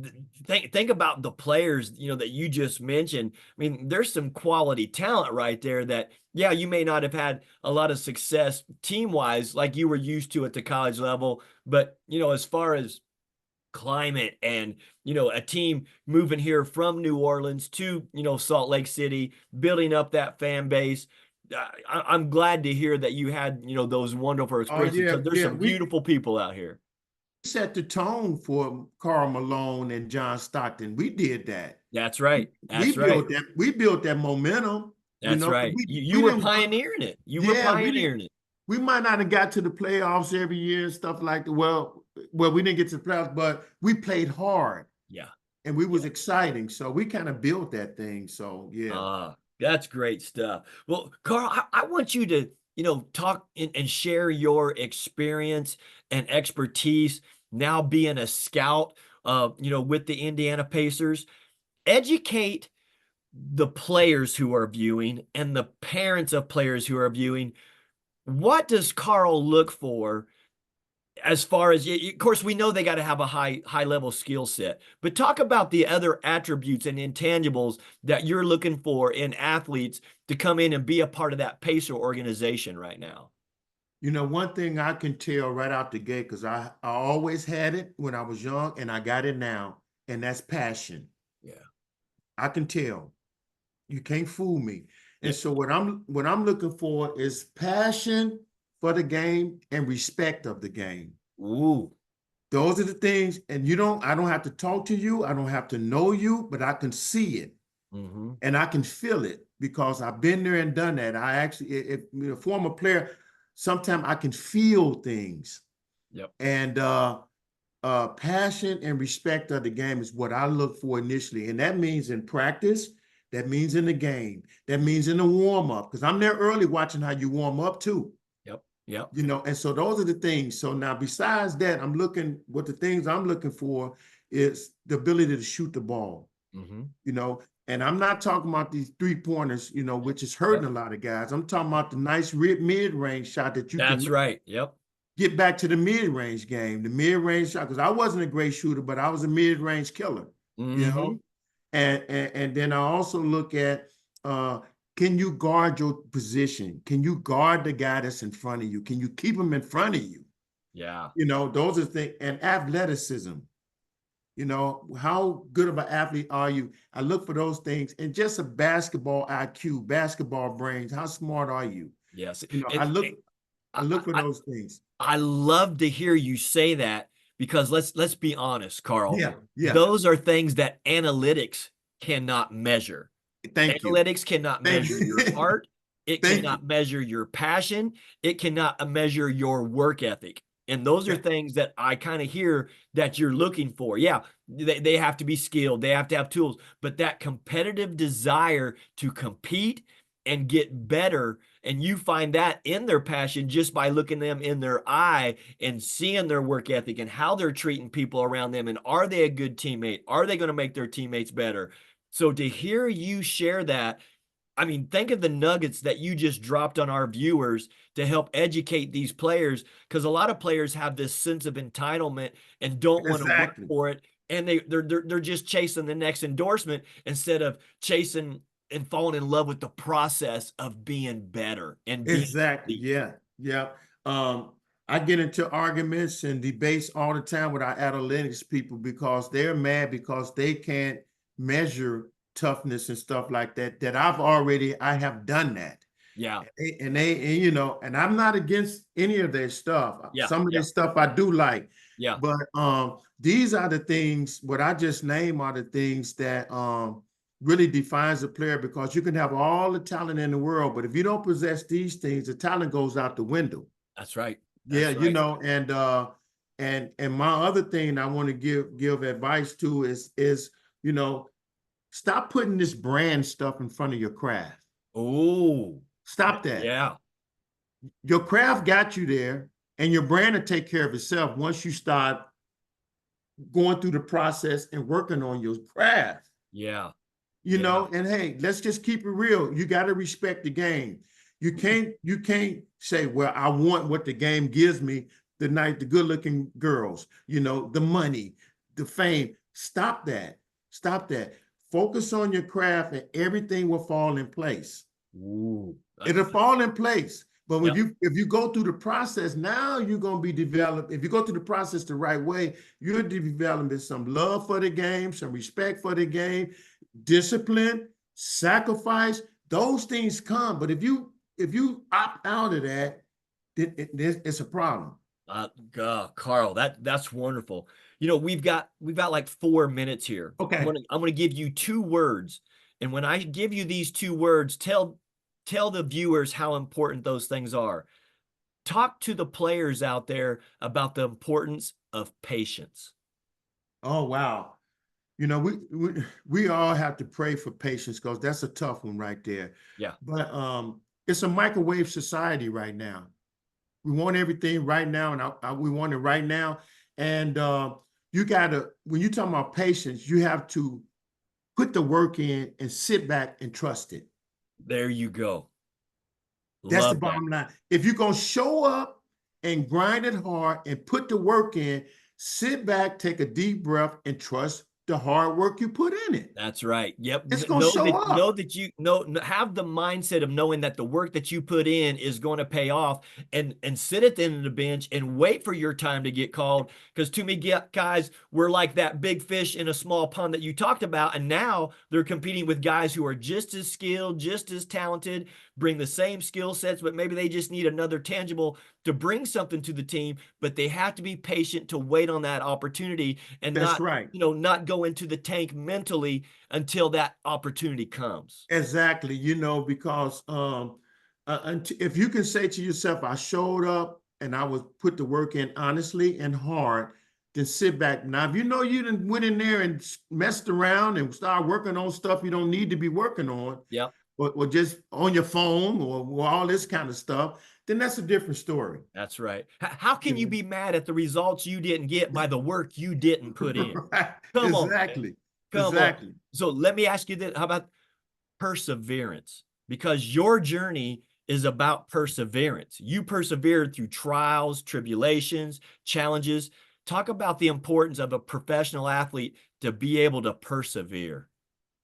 think about the players you know that you just mentioned. I mean, there's some quality talent right there. That yeah, you may not have had a lot of success team wise like you were used to at the college level, but you know, as far as climate and you know a team moving here from New Orleans to you know Salt Lake City, building up that fan base. I'm glad to hear that you had you know those wonderful Oh experiences yeah, because there's yeah. some We beautiful people out here. set the tone for Karl Malone and John Stockton. We did that. That's right. We That's right. built that. We built that momentum. You That's know, right. we You we were didn't. pioneering it. You were Yeah, we didn't. pioneering it. We might not have got to the playoffs every year and stuff like that. Well, we didn't get to the playoffs, but we played hard Yeah. and we was Yeah. exciting. So we kind of built that thing. So yeah. That's great stuff. Well, Carl, I want you to, you know, talk and share your experience and expertise now being a scout, you know, with the Indiana Pacers. Educate the players who are viewing and the parents of players who are viewing. What does Carl look for as far as of course we know they got to have a high level skill set, but talk about the other attributes and intangibles that you're looking for in athletes to come in and be a part of that Pacer organization right now. You know, one thing I can tell right out the gate, because I always had it when I was young and I got it now, and that's passion. Yeah. I can tell. You can't fool me. And Yeah. so what I'm looking for is passion for the game and respect of the game. Ooh. Those are the things, and I don't have to talk to you, I don't have to know you, but I can see it Mm-hmm. and I can feel it because I've been there and done that. I actually, if a former player, sometimes I can feel things. Yep. And passion and respect of the game is what I look for initially. And that means in practice, That means in the game. That means in the warm-up. Because I'm there early watching how you warm up too. Yep. Yep. And so those are the things. So now besides that, what the things I'm looking for is the ability to shoot the ball, and I'm not talking about these 3-pointers, which is hurting a lot of guys. I'm talking about the nice mid-range shot that you can That's right. Yep. get back to the mid-range game, the mid-range shot. Because I wasn't a great shooter, but I was a mid-range killer, And then I also look at can you guard your position? Can you guard the guy that's in front of you? Can you keep him in front of you? Yeah. Those are things. And athleticism. How good of an athlete are you? I look for those things. And just a basketball IQ, basketball brains. How smart are you? Yes. I look for those things. I love to hear you say that, because let's be honest, Carl. Yeah. Those are things that analytics cannot measure. Thank you. Analytics cannot measure your heart. It cannot measure your passion. It cannot measure your work ethic. And those are things that I kind of hear that you're looking for. Yeah, they have to be skilled. They have to have tools. But that competitive desire to compete and get better, and you find that in their passion just by looking them in their eye and seeing their work ethic and how they're treating people around them. And are they a good teammate? Are they going to make their teammates better? So to hear you share that, I mean, think of the nuggets that you just dropped on our viewers to help educate these players, because a lot of players have this sense of entitlement and don't want to work for it, and they're just chasing the next endorsement instead of chasing and falling in love with the process of being better and being exactly. Yeah. I get into arguments and debates all the time with our analytics people because they're mad because they can't measure toughness and stuff like that I have done that. Yeah. And I'm not against any of their stuff. Yeah. Some of their stuff I do like. Yeah. But these are the things, what I just named are the things that really defines a player, because you can have all the talent in the world, but if you don't possess these things, the talent goes out the window. That's right. That's right. And my other thing I want to give advice to is stop putting this brand stuff in front of your craft. Oh, stop that. Yeah. Your craft got you there, and your brand will take care of itself once you start going through the process and working on your craft. Yeah. And hey, let's just keep it real. You got to respect the game. You can't say, well, I want what the game gives me, the good looking girls, the money, the fame. Stop that. Focus on your craft and everything will fall in place. Ooh, it'll fall in place. But if you go through the process, now you're going to be developed. If you go through the process the right way, you're developing some love for the game, some respect for the game, discipline, sacrifice. Those things come. But if you opt out of that, it's a problem. Carl, that's wonderful. We've got like 4 minutes here. Okay. I'm gonna give you 2 words, and when I give you these 2 words, tell the viewers how important those things are. Talk to the players out there about the importance of patience. Oh wow. We all have to pray for patience, because that's a tough one right there. Yeah. But it's a microwave society right now. We want everything right now, and we want it right now. And you gotta, when you talk about patience, you have to put the work in and sit back and trust it. There you go. That's the bottom line. If you're gonna show up and grind it hard and put the work in, sit back, take a deep breath, and trust the hard work you put in it. That's right. Yep. It's going to show up. Know that have the mindset of knowing that the work that you put in is going to pay off, and sit at the end of the bench and wait for your time to get called. Because to me, guys, we're like that big fish in a small pond that you talked about. And now they're competing with guys who are just as skilled, just as talented, bring the same skill sets, but maybe they just need another tangible to bring something to the team. But they have to be patient to wait on that opportunity, and not go into the tank mentally until that opportunity comes. Exactly. Because if you can say to yourself, I showed up and I was put the work in honestly and hard, than sit back. Now, if you know you done went in there and messed around and start working on stuff you don't need to be working on, Yep. or just on your phone or all this kind of stuff, then that's a different story. That's right. How You can you know? be mad at the results you didn't get by the work you didn't put in? Right. Come on, man. Exactly. Come on. Exactly. So let me ask you this. How about perseverance? Because your journey is about perseverance. You persevered through trials, tribulations, challenges. Talk about the importance of a professional athlete to be able to persevere.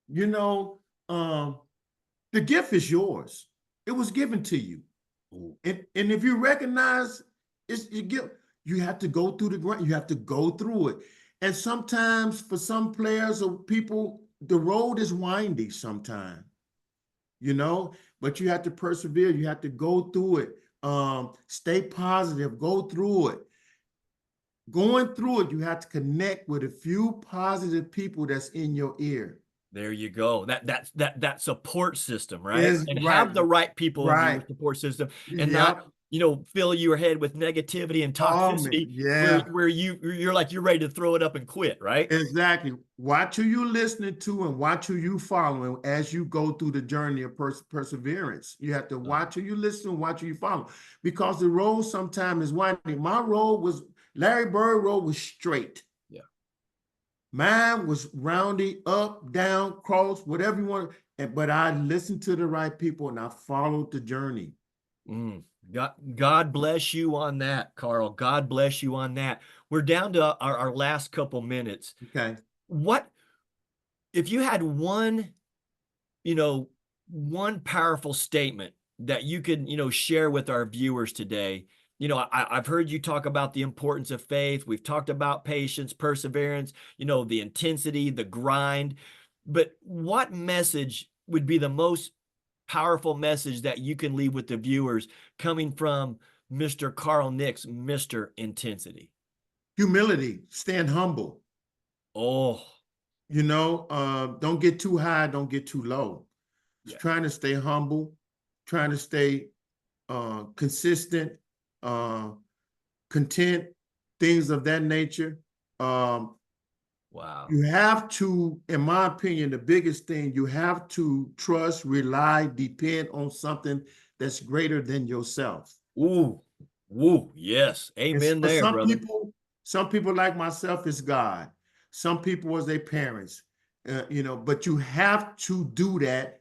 You know, the gift is yours. It was given to you. Ooh, And if you recognize it's your gift, you have to go through the grind. You have to go through it. And sometimes for some players or people, the road is windy sometimes, you know, but you have to persevere. You have to go through it. Stay positive, go through it. Going through it, you have to connect with a few positive people that's in your ear. there you go. That support system, right? Is And right, have the right people in your right. support system, and not, Yep. fill your head with negativity and Oh man, toxicity yeah. where you're like you're ready to throw it up and quit, right? Exactly. Watch who you listening to and watch who you following as you go through the journey of perseverance. You have to Uh, watch who you listen, watch who you follow, because the road sometimes is winding. My road was Larry Bird road was straight. yeah. Mine was roundy, up, down, cross, whatever you want. But I listened to the right people and I followed the journey. Mm. God bless you on that, Carl. God bless you on that. We're down to our last couple minutes. Okay. What if you had you know, one powerful statement that you could, share with our viewers today? I've heard you talk about the importance of faith. We've talked about patience, perseverance, the intensity, the grind. But what message would be the most powerful message that you can leave with the viewers coming from Mr. Carl Nix, Mr. Intensity? Humility, stand humble. Oh, Don't get too high, don't get too low. Just yeah. trying to stay humble, trying to stay consistent, uh, content, things of that nature. Um, Wow. you have to, in my opinion, the biggest thing, you have to trust, rely, depend on something that's greater than yourself. Ooh, woo, yes. And Amen for there, brother. some people like myself is God. Some people was their parents, but you have to do that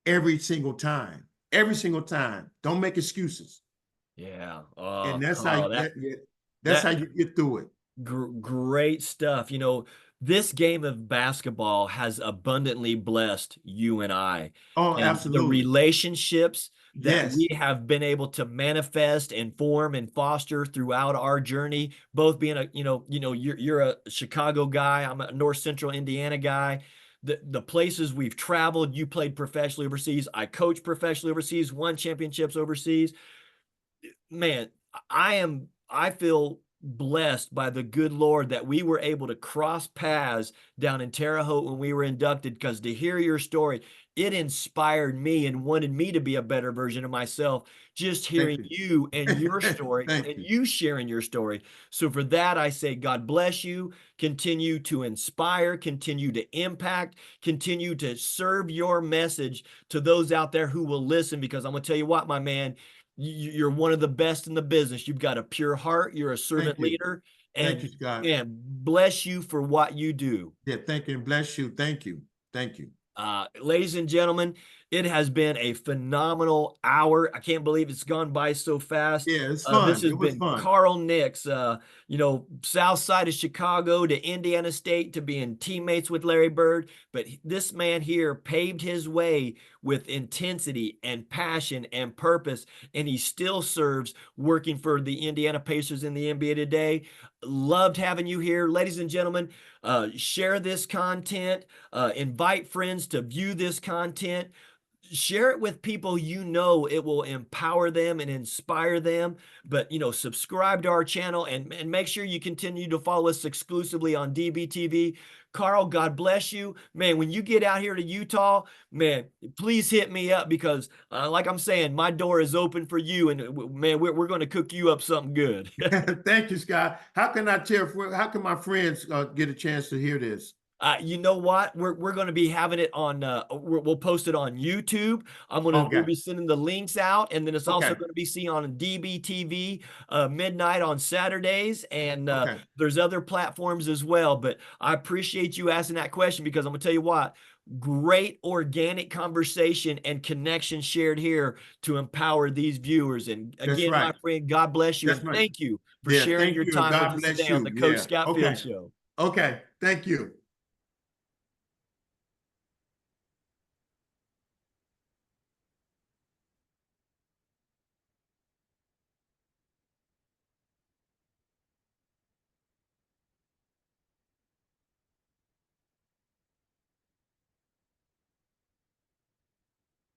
every single time. Every single time. Don't make excuses. Yeah. And Oh, that's how Carl, that's how that you get through it. great stuff. This game of basketball has abundantly blessed you and I. Oh, And the absolutely. relationships that we Yes. have been able to manifest and form and foster throughout our journey, both being you're a Chicago guy, I'm a North Central Indiana guy. The places we've traveled, you played professionally overseas, I coached professionally overseas, won championships overseas. Man, I feel blessed by the good Lord that we were able to cross paths down in Terre Haute when we were inducted, because to hear your story, it inspired me and wanted me to be a better version of myself, just Thank hearing you. you and your story Thank and you. you sharing your story. So for that, I say, God bless you. Continue to inspire, continue to impact, continue to serve your message to those out there who will listen, because I'm going to tell you what, my man, you're one of the best in the business. You've got a pure heart. You're a Thank servant you. leader, Thank and you, Scott. man, bless you for what you do. Yeah, thank you and bless you. Thank you. Thank you. Ladies and gentlemen, it has been a phenomenal hour. I can't believe it's gone by so fast. Yeah, it's This fun. has It was been fun. Carl Nix, south side of Chicago to Indiana State to being teammates with Larry Bird. But this man here paved his way with intensity and passion and purpose, and he still serves working for the Indiana Pacers in the NBA today. Loved having you here. Ladies and gentlemen, share this content, invite friends to view this content. share it with people you know it will empower them and inspire them. But subscribe to our channel and make sure you continue to follow us exclusively on DBTV. Carl, God bless you, man. When you get out here to Utah, man, please hit me up, because like I'm saying, my door is open for you, and man, we're going to cook you up something good. Thank you, Scott. How can my friends get a chance to hear this? You know what? We're going to be having it on. We'll post it on YouTube. We'll Okay. be sending the links out, and then it's also Okay. going to be seen on DBTV midnight on Saturdays, and Okay. there's other platforms as well. But I appreciate you asking that question, because I'm gonna tell you what. Great organic conversation and connection shared here to empower these viewers. And That's again, my right. friend, God bless you, That's and right. thank you for Yeah. sharing Thank your you, and time with God us bless today on the you. Coach Yeah. Scott Field Okay. Show. Okay. Thank you.